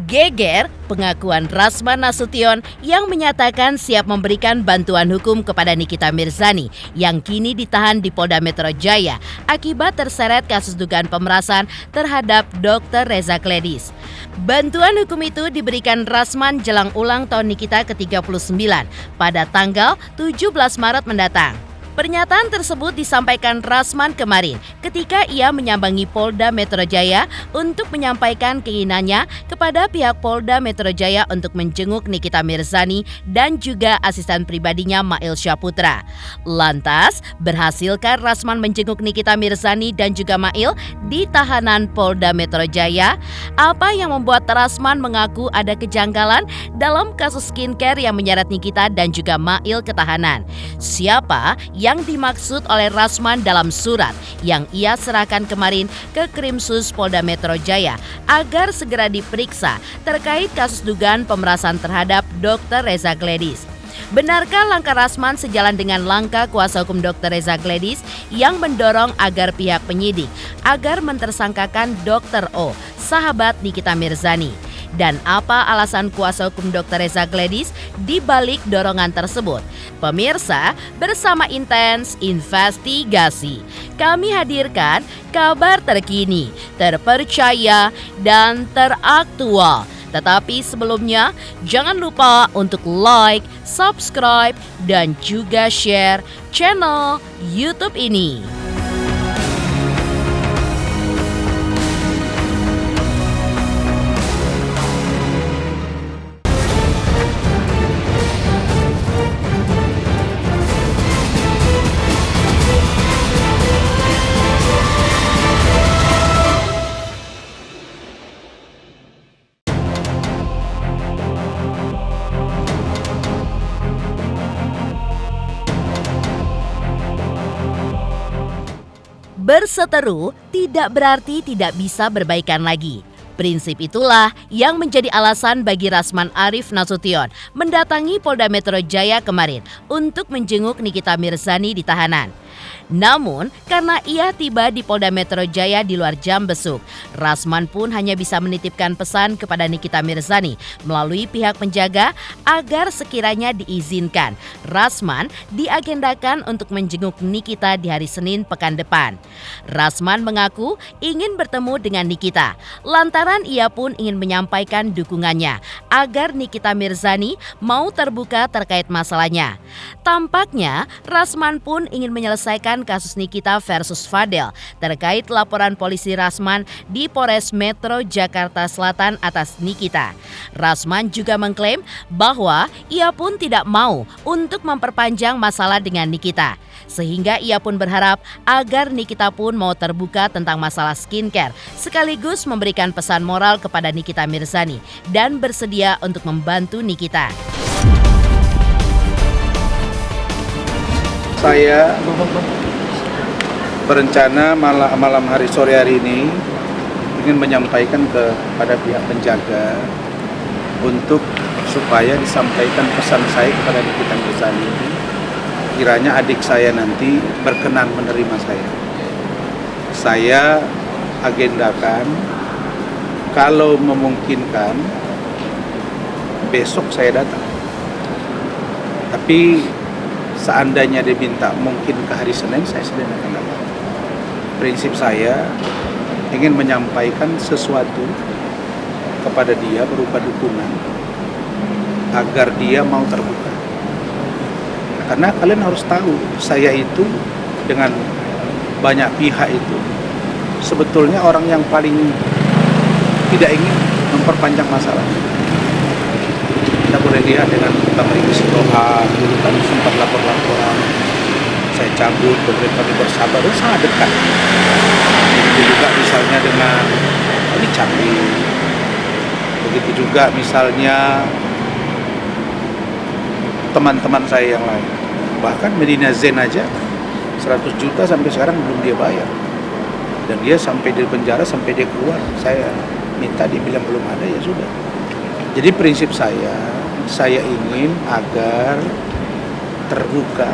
Geger pengakuan Rasman Nasution yang menyatakan siap memberikan bantuan hukum kepada Nikita Mirzani yang kini ditahan di Polda Metro Jaya akibat terseret kasus dugaan pemerasan terhadap Dr. Reza Gledis. Bantuan hukum itu diberikan Rasman jelang ulang tahun Nikita ke-39 pada tanggal 17 Maret mendatang. Pernyataan tersebut disampaikan Rasman kemarin ketika ia menyambangi Polda Metro Jaya untuk menyampaikan keinginannya kepada pihak Polda Metro Jaya untuk menjenguk Nikita Mirzani dan juga asisten pribadinya Mail Syaputra. Lantas, berhasilkah Rasman menjenguk Nikita Mirzani dan juga Mail di tahanan Polda Metro Jaya? Apa yang membuat Rasman mengaku ada kejanggalan dalam kasus skincare yang menyeret Nikita dan juga Mail ke tahanan? Siapa yang dimaksud oleh Rasman dalam surat yang ia serahkan kemarin ke Krimsus Polda Metro Jaya agar segera diperiksa terkait kasus dugaan pemerasan terhadap Dr. Reza Gledis? Benarkah langkah Rasman sejalan dengan langkah kuasa hukum Dr. Reza Gledis yang mendorong agar pihak penyidik agar mentersangkakan Dr. O, sahabat Nikita Mirzani? Dan apa alasan kuasa hukum Dr. Reza Gledis di balik dorongan tersebut? Pemirsa, bersama Intens Investigasi, kami hadirkan kabar terkini, terpercaya, dan teraktual. Tetapi sebelumnya, jangan lupa untuk like, subscribe, dan juga share channel YouTube ini. Berseteru tidak berarti tidak bisa berbaikan lagi. Prinsip itulah yang menjadi alasan bagi Rasman Arif Nasution mendatangi Polda Metro Jaya kemarin untuk menjenguk Nikita Mirzani di tahanan. Namun, karena ia tiba di Polda Metro Jaya di luar jam besuk, Rasman pun hanya bisa menitipkan pesan kepada Nikita Mirzani melalui pihak penjaga agar sekiranya diizinkan Rasman diagendakan untuk menjenguk Nikita di hari Senin pekan depan. Rasman mengaku ingin bertemu dengan Nikita, lantaran ia pun ingin menyampaikan dukungannya agar Nikita Mirzani mau terbuka terkait masalahnya. Tampaknya, Rasman pun ingin menyelesaikan kasus Nikita versus Fadel terkait laporan polisi Rasman di Polres Metro Jakarta Selatan atas Nikita. Rasman juga mengklaim bahwa ia pun tidak mau untuk memperpanjang masalah dengan Nikita, sehingga ia pun berharap agar Nikita pun mau terbuka tentang masalah skincare, sekaligus memberikan pesan moral kepada Nikita Mirzani dan bersedia untuk membantu Nikita. Saya berencana malam hari sore hari ini ingin menyampaikan kepada pihak penjaga untuk supaya disampaikan pesan saya kepada Nikita Mirzani. Kiranya adik saya nanti berkenan menerima saya. Saya agendakan kalau memungkinkan besok saya datang. Tapi seandainya dia minta mungkin ke hari Senin, saya sedang akan datang. Prinsip saya ingin menyampaikan sesuatu kepada dia berupa dukungan agar dia mau terbuka. Karena kalian harus tahu, saya itu dengan banyak pihak itu sebetulnya orang yang paling tidak ingin memperpanjang masalah. Kita boleh lihat dengan Bang Riki Sitohang, dulu kami sempat lapor-laporan, saya cabut, pemerintah bersabar, itu sangat dekat. Begitu juga misalnya dengan Ali Cambi, begitu juga misalnya teman-teman saya yang lain. Bahkan Medina Zain aja 100 juta sampai sekarang belum dia bayar. Dan dia sampai di penjara, sampai dia keluar, saya minta, dia bilang belum ada, ya sudah. Jadi prinsip saya ingin agar terbuka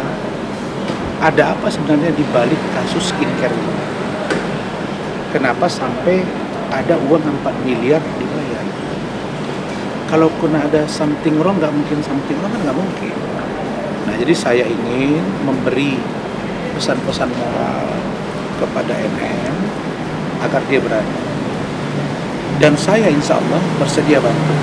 ada apa sebenarnya di balik kasus skincare ini. Kenapa sampai ada uang 4 miliar dibayar? Kalau kena ada something wrong, nggak mungkin something wrong, kan nggak mungkin. Nah, jadi saya ingin memberi pesan-pesan moral kepada NM agar dia berani. Dan saya insya Allah bersedia bantu.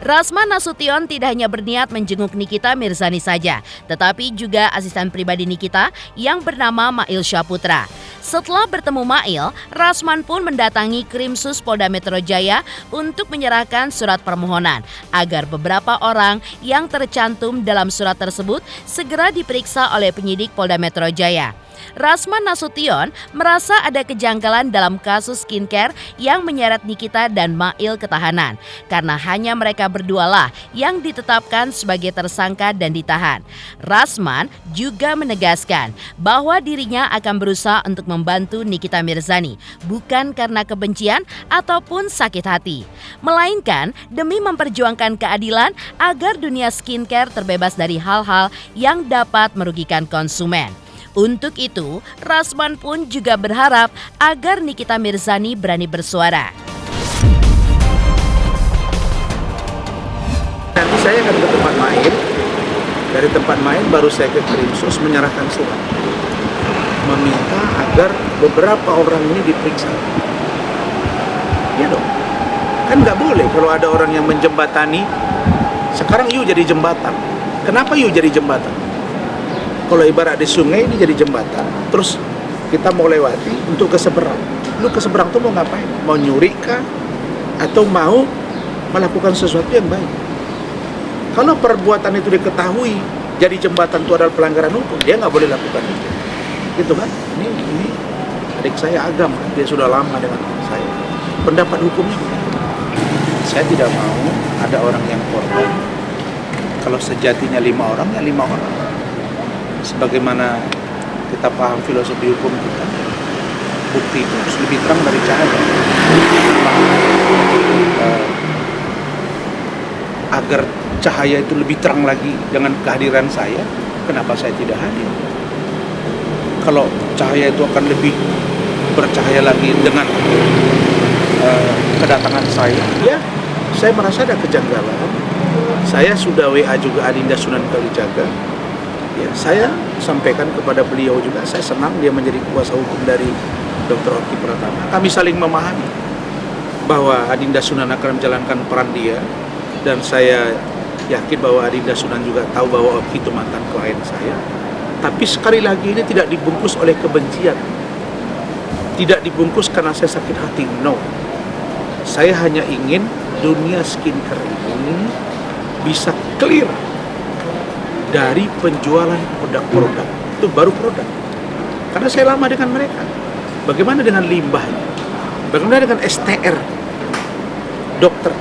Rasman Nasution tidak hanya berniat menjenguk Nikita Mirzani saja, tetapi juga asisten pribadi Nikita yang bernama Mail Syaputra. Setelah bertemu Mail, Rasman pun mendatangi Krimsus Polda Metro Jaya untuk menyerahkan surat permohonan agar beberapa orang yang tercantum dalam surat tersebut segera diperiksa oleh penyidik Polda Metro Jaya. Rasman Nasution merasa ada kejanggalan dalam kasus skincare yang menyeret Nikita dan Mail ke tahanan karena hanya mereka berdualah yang ditetapkan sebagai tersangka dan ditahan. Rasman juga menegaskan bahwa dirinya akan berusaha untuk membantu Nikita Mirzani bukan karena kebencian ataupun sakit hati, melainkan demi memperjuangkan keadilan agar dunia skincare terbebas dari hal-hal yang dapat merugikan konsumen. Untuk itu, Rasman pun juga berharap agar Nikita Mirzani berani bersuara. Nanti saya akan ke tempat main. Dari tempat main baru saya ke Krimsus menyerahkan surat. Meminta agar beberapa orang ini diperiksa. Ya dong. Kan nggak boleh kalau ada orang yang menjembatani. Sekarang you jadi jembatan. Kenapa you jadi jembatan? Kalau ibarat di sungai ini jadi jembatan, terus kita mau lewati untuk ke seberang. Lu ke seberang tuh mau ngapain? Mau nyuri kah? Atau mau melakukan sesuatu yang baik? Kalau perbuatan itu diketahui, jadi jembatan itu adalah pelanggaran hukum, dia nggak boleh lakukan itu. Gitu kan? Ini adik saya Agam, dia sudah lama dengan saya. Pendapat hukumnya, saya tidak mau ada orang yang korban. Kalau sejatinya 5 orang, ya 5 orang. Sebagaimana kita paham filosofi hukum kita, bukti itu harus lebih terang dari cahaya. Agar cahaya itu lebih terang lagi dengan kehadiran saya, kenapa saya tidak hadir? Kalau cahaya itu akan lebih bercahaya lagi dengan kedatangan saya, ya saya merasa ada kejanggalan. Saya sudah WA juga Adinda Sunan Kalijaga. Ya, saya sampaikan kepada beliau juga, saya senang dia menjadi kuasa hukum dari Dr. Oki Pratama. Kami saling memahami bahwa Adinda Sunan akan menjalankan peran dia, dan saya yakin bahwa Adinda Sunan juga tahu bahwa Oki itu mantan klien saya. Tapi sekali lagi ini tidak dibungkus oleh kebencian, tidak dibungkus karena saya sakit hati, no. Saya hanya ingin dunia skincare ini bisa clear dari penjualan produk-produk. Itu baru produk. Karena saya lama dengan mereka. Bagaimana dengan limbahnya? Bagaimana dengan STR? Dokter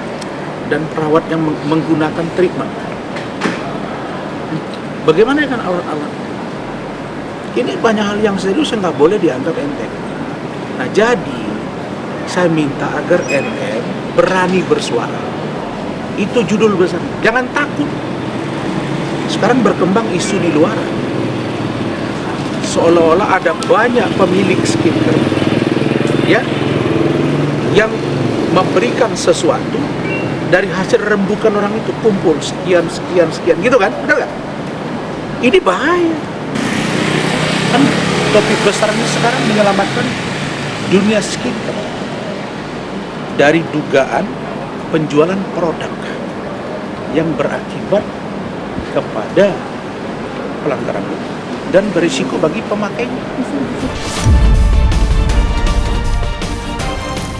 dan perawat yang menggunakan treatment. Bagaimana dengan alat-alat? Ini banyak hal yang serius yang nggak boleh dianggap enteng. Nah, jadi saya minta agar NM berani bersuara. Itu judul besar. Jangan takut. Sekarang berkembang isu di luar, seolah-olah ada banyak pemilik skincare, ya, yang memberikan sesuatu dari hasil rembukan orang itu, kumpul sekian, gitu kan? Benar nggak? Ini bahaya. Kan topik besarnya sekarang menyelamatkan dunia skincare dari dugaan penjualan produk yang berakibat kepada pelanggaran hukum dan berisiko bagi pemakainya.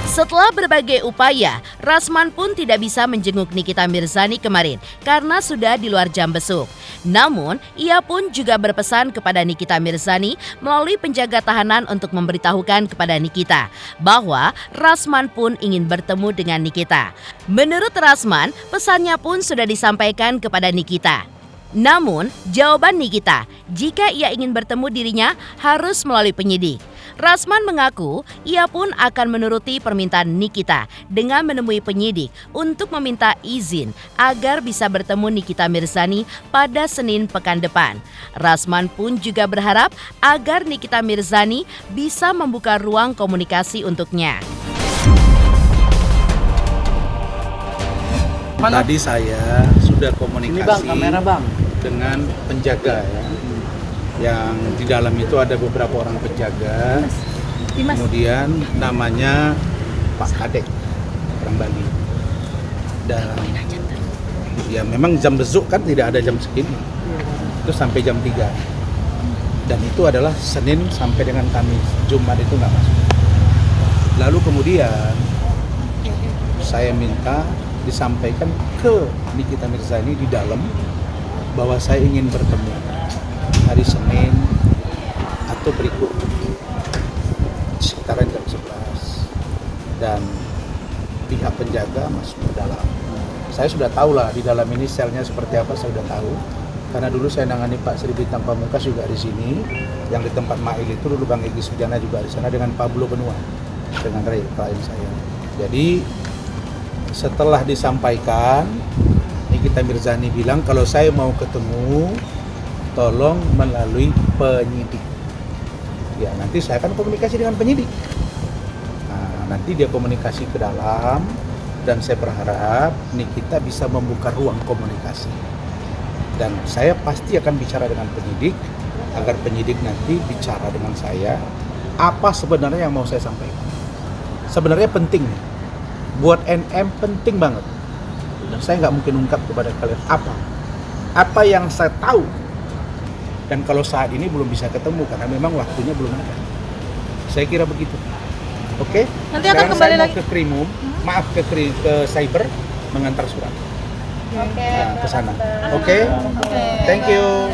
Setelah berbagai upaya, Rasman pun tidak bisa menjenguk Nikita Mirzani kemarin karena sudah di luar jam besuk. Namun, ia pun juga berpesan kepada Nikita Mirzani melalui penjaga tahanan untuk memberitahukan kepada Nikita bahwa Rasman pun ingin bertemu dengan Nikita. Menurut Rasman, pesannya pun sudah disampaikan kepada Nikita. Namun, jawaban Nikita, jika ia ingin bertemu dirinya harus melalui penyidik. Rasman mengaku ia pun akan menuruti permintaan Nikita dengan menemui penyidik untuk meminta izin agar bisa bertemu Nikita Mirzani pada Senin pekan depan. Rasman pun juga berharap agar Nikita Mirzani bisa membuka ruang komunikasi untuknya. Tadi saya sudah komunikasi Ini bang, kamera bang. dengan penjaga ya. Yang di dalam itu ada beberapa orang penjaga. Kemudian namanya Pak Kadek, orang Bali. Dan ya memang jam besuk kan tidak ada jam segini. Itu sampai jam 3. Dan itu adalah Senin sampai dengan Kamis. Jumat itu nggak masuk. Lalu kemudian saya minta disampaikan ke Nikita Mirzani di dalam bahwa saya ingin bertemu hari Senin atau berikut sekitaran jam 11 dan pihak penjaga masuk ke dalam. Saya sudah tahu lah di dalam ini selnya seperti apa, saya sudah tahu karena dulu saya nangani Pak Sri Bintang Pamungkas juga di sini, yang di tempat Mail itu dulu Bang Egy Sujana juga di sana dengan Pablo Benua dengan klien saya. Jadi setelah disampaikan, Nikita Mirzani bilang kalau saya mau ketemu tolong melalui penyidik. Ya nanti saya akan komunikasi dengan penyidik. Nah, nanti dia komunikasi ke dalam dan saya berharap Nikita bisa membuka ruang komunikasi. Dan saya pasti akan bicara dengan penyidik agar penyidik nanti bicara dengan saya apa sebenarnya yang mau saya sampaikan. Sebenarnya penting nih. Buat NM penting banget. Dan saya nggak mungkin ungkap kepada kalian apa yang saya tahu. Dan kalau saat ini belum bisa ketemu karena memang waktunya belum ada. Saya kira begitu. Oke? Nanti sekarang akan kembali saya mau lagi ke Krimum, maaf ke cyber mengantar surat. Nah, ke sana. Oke? Thank you.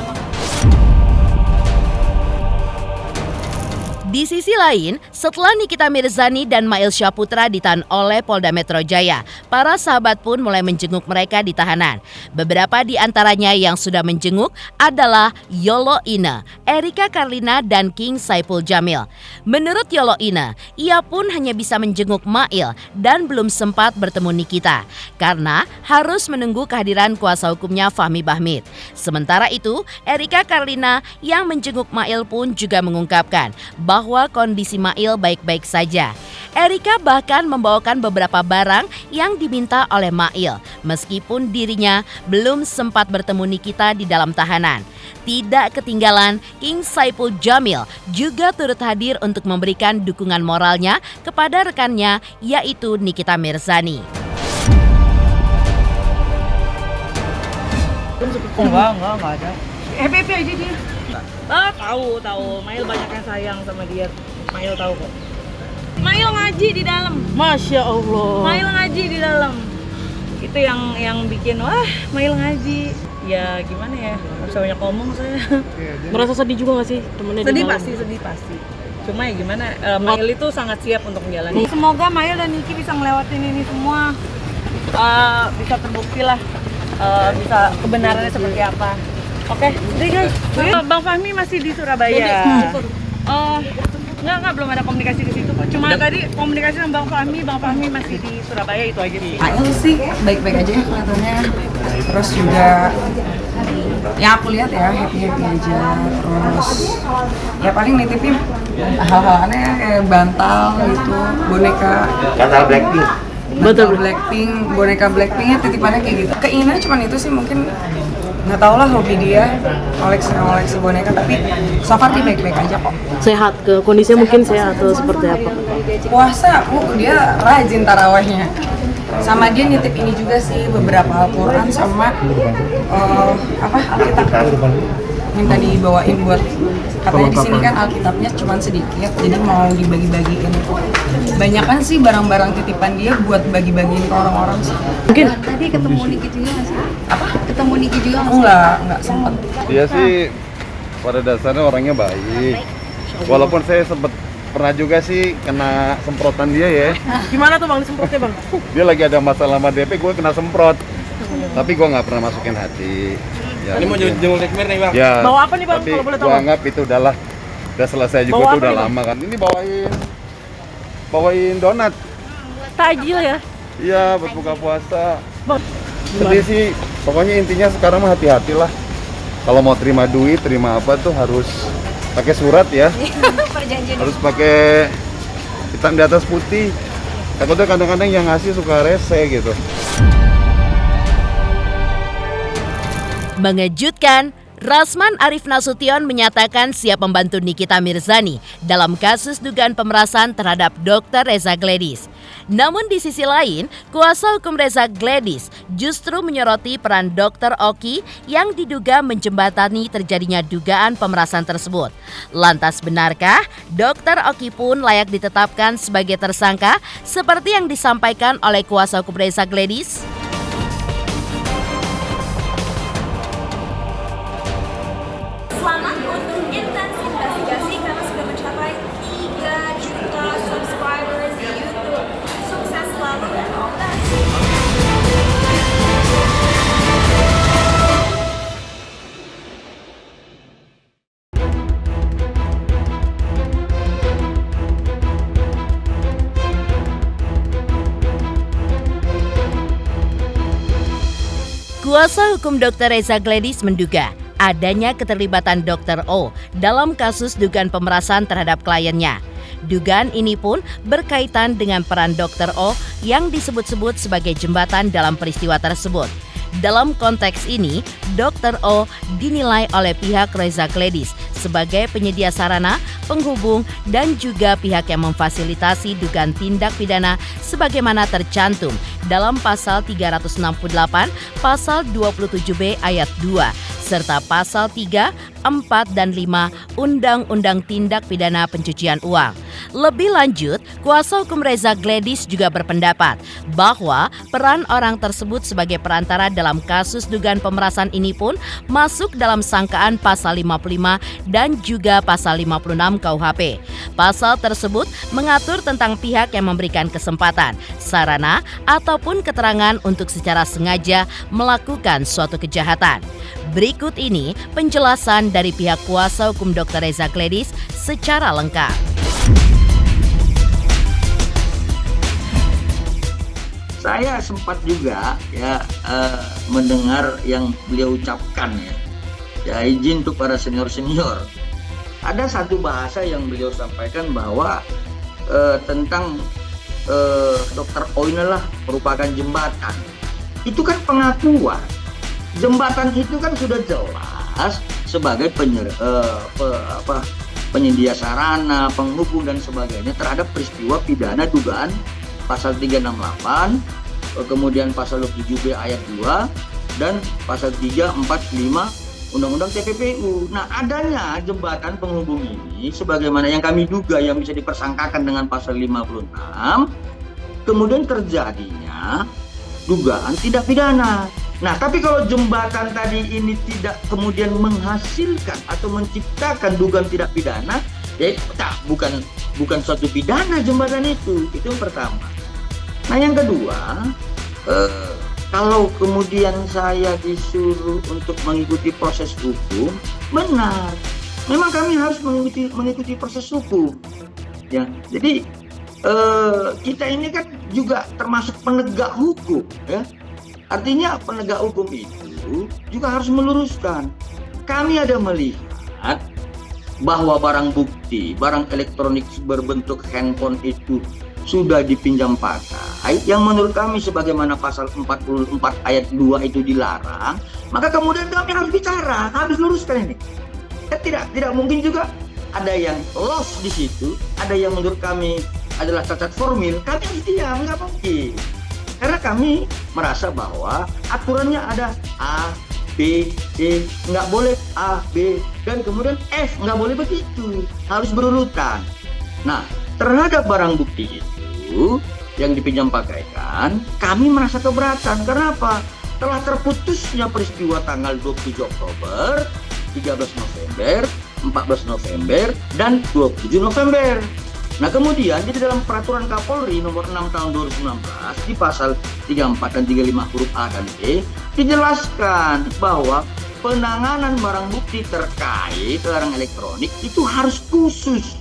Di sisi lain, setelah Nikita Mirzani dan Mail Syahputra ditahan oleh Polda Metro Jaya, para sahabat pun mulai menjenguk mereka di tahanan. Beberapa di antaranya yang sudah menjenguk adalah Yolo Ine, Erika Karlina, dan King Saipul Jamil. Menurut Yolo Ine, ia pun hanya bisa menjenguk Mail dan belum sempat bertemu Nikita karena harus menunggu kehadiran kuasa hukumnya Fahmi Bahmid. Sementara itu, Erika Karlina yang menjenguk Mail pun juga mengungkapkan bahwa kondisi Mail baik-baik saja. Erika bahkan membawakan beberapa barang yang diminta oleh Mail, meskipun dirinya belum sempat bertemu Nikita di dalam tahanan. Tidak ketinggalan, King Saipul Jamil juga turut hadir untuk memberikan dukungan moralnya kepada rekannya, yaitu Nikita Mirzani. Enggak ada. happy aja dia. Tahu Mail banyak yang sayang sama dia. Mail tahu kok. Mail ngaji di dalam. Masya Allah. Mail ngaji di dalam. Itu yang bikin wah Mail ngaji. Ya gimana ya? Nggak bisa banyak ngomong saya. Merasa sedih juga nggak sih temennya? Sedih pasti. Cuma ya gimana? Mail itu sangat siap untuk menjalani. Semoga Mail dan Niki bisa ngelewatin ini semua. Bisa terbukti lah. Bisa kebenarannya seperti apa. Oke, udah guys. Bang Fahmi masih di Surabaya. Enggak, belum ada komunikasi di situ. Cuma tadi komunikasi sama Bang Fahmi masih di Surabaya, itu aja sih. Mail sih baik-baik aja ya kelihatannya. Terus juga yang aku lihat ya happy-happy aja. Terus ya paling nitipin hal-hal aneh kayak bantal gitu, boneka. Bantal Blackpink. Boneka Blackpinknya titipannya kayak gitu. Keinginan cuma itu sih, mungkin nggak tau lah hobi dia koleksi boneka, tapi so far dia baik-baik aja kok. Sehat, ke kondisinya mungkin sehat atau seperti apa? Puasa, dia rajin tarawehnya. Sama dia nitip ini juga sih, beberapa Al-Quran sama Alkitab. Minta dibawain buat, katanya di sini kan Alkitabnya cuma sedikit, jadi mau dibagi-bagiin. Banyakan sih barang-barang titipan dia buat bagi-bagiin ke orang-orang sih. Mungkin Tadi ketemu Niki juga nggak sih? Apa? Ketemu Niki juga nggak sih? Enggak sempet. Dia sih pada dasarnya orangnya baik. Walaupun saya sempat pernah juga sih kena semprotan dia ya. gimana tuh bang disemprotnya bang? Dia lagi ada masalah sama DP, gue kena semprot. Tapi gue nggak pernah masukin hati. Ya, Ini mau jenguk Tekmir nih bang. Ya, Bawa apa nih, Bang, tapi kalau boleh tahu, gue Bang? anggap itu udah selesai juga, Bawa tuh apa udah nih, Bang? lama kan. Ini bawain donat. Tajil ya? Iya, buat buka puasa. Bang, Jadi sih, pokoknya intinya sekarang mah hati-hatilah. Kalau mau terima duit, terima apa tuh harus pakai surat ya. Harus pakai hitam di atas putih. Takutnya kadang-kadang yang ngasih suka rese gitu. Mengejutkan, Rasman Arif Nasution menyatakan siap membantu Nikita Mirzani dalam kasus dugaan pemerasan terhadap Dr. Reza Gladys. Namun di sisi lain, kuasa hukum Reza Gladys justru menyoroti peran Dr. Oki yang diduga menjembatani terjadinya dugaan pemerasan tersebut. Lantas benarkah Dr. Oki pun layak ditetapkan sebagai tersangka seperti yang disampaikan oleh kuasa hukum Reza Gladys? Selamat untuk intens investigasi karena sudah mencapai 3 juta subscribers di YouTube. Sukses selalu dan all the best. Kuasa hukum Dr. Reza Gladys menduga adanya keterlibatan Dr. O dalam kasus dugaan pemerasan terhadap kliennya. Dugaan ini pun berkaitan dengan peran Dr. O yang disebut-sebut sebagai jembatan dalam peristiwa tersebut. Dalam konteks ini, Dr. O dinilai oleh pihak Reza Gladys sebagai penyedia sarana, penghubung, dan juga pihak yang memfasilitasi dugaan tindak pidana sebagaimana tercantum dalam pasal 368, pasal 27B ayat 2, serta pasal 3, 4, dan 5 Undang-Undang Tindak Pidana Pencucian Uang. Lebih lanjut, kuasa hukum Reza Gladys juga berpendapat bahwa peran orang tersebut sebagai perantara dalam kasus dugaan pemerasan ini pun masuk dalam sangkaan pasal 55 dan juga pasal 56 KUHP. Pasal tersebut mengatur tentang pihak yang memberikan kesempatan, sarana, ataupun keterangan untuk secara sengaja melakukan suatu kejahatan. Berikut ini penjelasan dari pihak kuasa hukum Dr. Reza Gladys secara lengkap. Saya sempat juga mendengar yang beliau ucapkan ya izin untuk para senior. Ada satu bahasa yang beliau sampaikan bahwa tentang Dr. O inilah merupakan jembatan. Itu kan pengakuan. Jembatan itu kan sudah jelas sebagai penyedia sarana, penghubung dan sebagainya terhadap peristiwa pidana dugaan pasal 368, kemudian pasal 27B ayat 2 dan pasal 3, 4, 5 Undang-Undang TPPU. Nah, adanya jembatan penghubung ini sebagaimana yang kami duga yang bisa dipersangkakan dengan pasal 56, kemudian terjadinya dugaan tindak pidana. Nah, tapi kalau jembatan tadi ini tidak kemudian menghasilkan atau menciptakan dugaan tidak pidana, ya bukan suatu pidana jembatan itu yang pertama. Nah, yang kedua, kalau kemudian saya disuruh untuk mengikuti proses hukum, benar, memang kami harus mengikuti proses hukum. Ya, jadi kita ini kan juga termasuk penegak hukum, ya. Artinya penegak hukum itu juga harus meluruskan. Kami ada melihat bahwa barang bukti, barang elektronik berbentuk handphone itu sudah dipinjam pakai, yang menurut kami sebagaimana pasal 44 ayat 2 itu dilarang, maka kemudian kami harus bicara, harus luruskan ini. Tidak mungkin juga ada yang loss di situ, ada yang menurut kami adalah cacat formil, kami harus diam, nggak mungkin. Karena kami merasa bahwa aturannya ada A, B, C, nggak boleh A, B, dan kemudian F, nggak boleh begitu, harus berurutan. Nah, terhadap barang bukti itu yang dipinjam pakaikan, kami merasa keberatan. Kenapa? Telah terputusnya peristiwa tanggal 27 Oktober, 13 November, 14 November, dan 27 November. Nah, kemudian di dalam peraturan Kapolri nomor 6 tahun 2019 di pasal 34 dan 35 huruf A dan B dijelaskan bahwa penanganan barang bukti terkait barang elektronik itu harus khusus,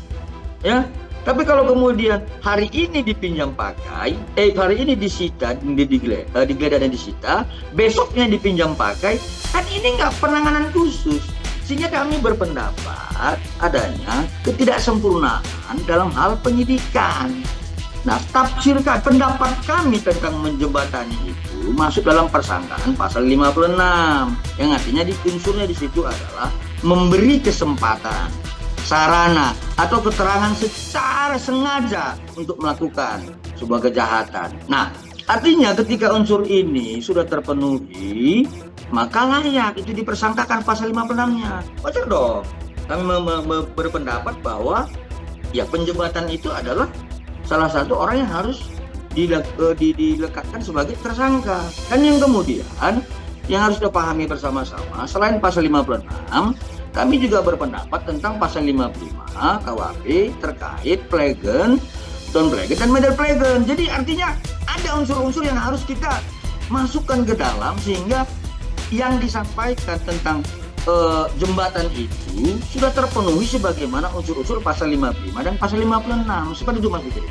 ya. Tapi kalau kemudian hari ini dipinjam pakai, hari ini disita, digeledah dan disita, besoknya dipinjam pakai, kan ini nggak penanganan khusus. Sehingga kami berpendapat adanya ketidaksempurnaan dalam hal penyidikan. Nah, tafsirkan pendapat kami tentang menjembatani itu itu masuk dalam persangkaan pasal 56 yang artinya unsurnya di situ adalah memberi kesempatan, sarana atau keterangan secara sengaja untuk melakukan sebuah kejahatan. Nah, artinya ketika unsur ini sudah terpenuhi, maka layak itu dipersangkakan pasal 56-nya. Wajar dong. Kami berpendapat bahwa ya penjabatan itu adalah salah satu orang yang harus dilekatkan sebagai tersangka. Dan yang kemudian yang harus dipahami bersama-sama, selain pasal 56, kami juga berpendapat tentang pasal 55 KUHP terkait plegen, down plegen, dan middle plegen. Jadi artinya ada unsur-unsur yang harus kita masukkan ke dalam sehingga yang disampaikan tentang jembatan itu sudah terpenuhi sebagaimana unsur-unsur pasal 55 dan pasal 56. Seperti itu Mas Fikri.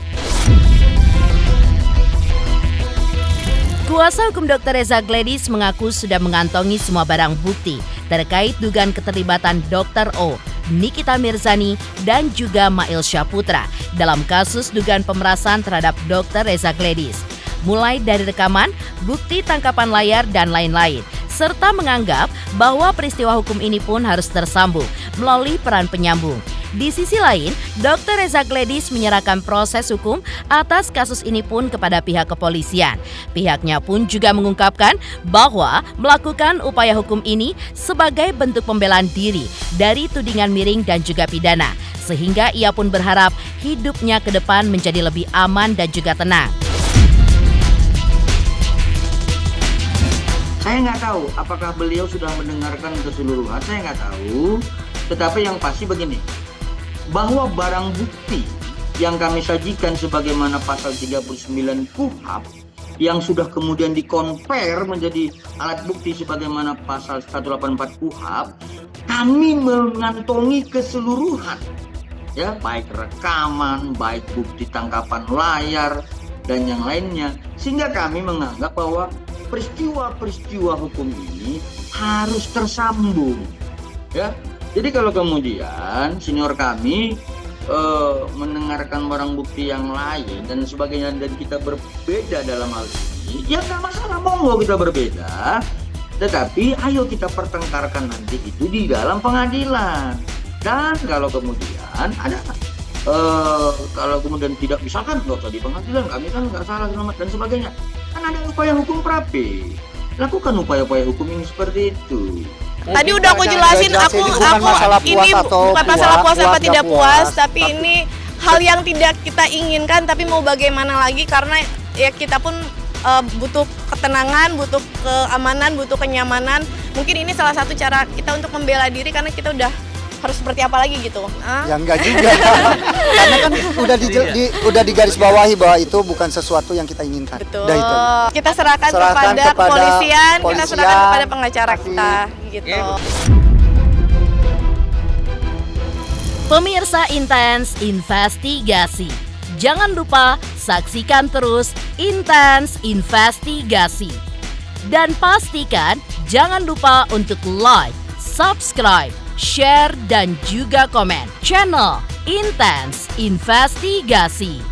Kuasa hukum Dr. Reza Gladys mengaku sudah mengantongi semua barang bukti terkait dugaan keterlibatan Dr. O, Nikita Mirzani, dan juga Mail Syaputra dalam kasus dugaan pemerasan terhadap Dr. Reza Gladys. Mulai dari rekaman, bukti tangkapan layar, dan lain-lain. Serta menganggap bahwa peristiwa hukum ini pun harus tersambung melalui peran penyambung. Di sisi lain, Dr. Reza Gladys menyerahkan proses hukum atas kasus ini pun kepada pihak kepolisian. Pihaknya pun juga mengungkapkan bahwa melakukan upaya hukum ini sebagai bentuk pembelaan diri dari tudingan miring dan juga pidana. Sehingga ia pun berharap hidupnya ke depan menjadi lebih aman dan juga tenang. Saya nggak tahu apakah beliau sudah mendengarkan keseluruhan, saya nggak tahu. Tetapi yang pasti begini, bahwa barang bukti yang kami sajikan sebagaimana pasal 39 KUHP yang sudah kemudian dikonver menjadi alat bukti sebagaimana pasal 184 KUHP, kami mengantongi keseluruhan, ya, baik rekaman, baik bukti tangkapan layar, dan yang lainnya, sehingga kami menganggap bahwa peristiwa-peristiwa hukum ini harus tersambung, ya. Jadi kalau kemudian senior kami mendengarkan barang bukti yang lain dan sebagainya dan kita berbeda dalam hal ini, ya nggak masalah, monggo kita berbeda. Tetapi ayo kita pertengkarkan nanti itu di dalam pengadilan. Dan kalau kemudian ada kalau kemudian tidak bisa, kan nggak usah di pengadilan, kami kan nggak salah selamat dan sebagainya. Kan ada upaya hukum prape, lakukan upaya-upaya hukum ini seperti itu. Tadi udah aku jelasin, aku ini bukan masalah puas apa tidak puas, tapi ini hal yang tidak kita inginkan, tapi mau bagaimana lagi, karena ya kita pun butuh ketenangan, butuh keamanan, butuh kenyamanan. Mungkin ini salah satu cara kita untuk membela diri, karena kita udah harus seperti apa lagi gitu. Ya enggak juga. Karena kan udah digarisbawahi bahwa itu bukan sesuatu yang kita inginkan. Betul. Itu. Kita serahkan kepada kepolisian, kita serahkan kepada pengacara kita gitu. Pemirsa Intens Investigasi, jangan lupa saksikan terus Intens Investigasi. Dan pastikan jangan lupa untuk like, subscribe, share, dan juga komen channel Intens Investigasi.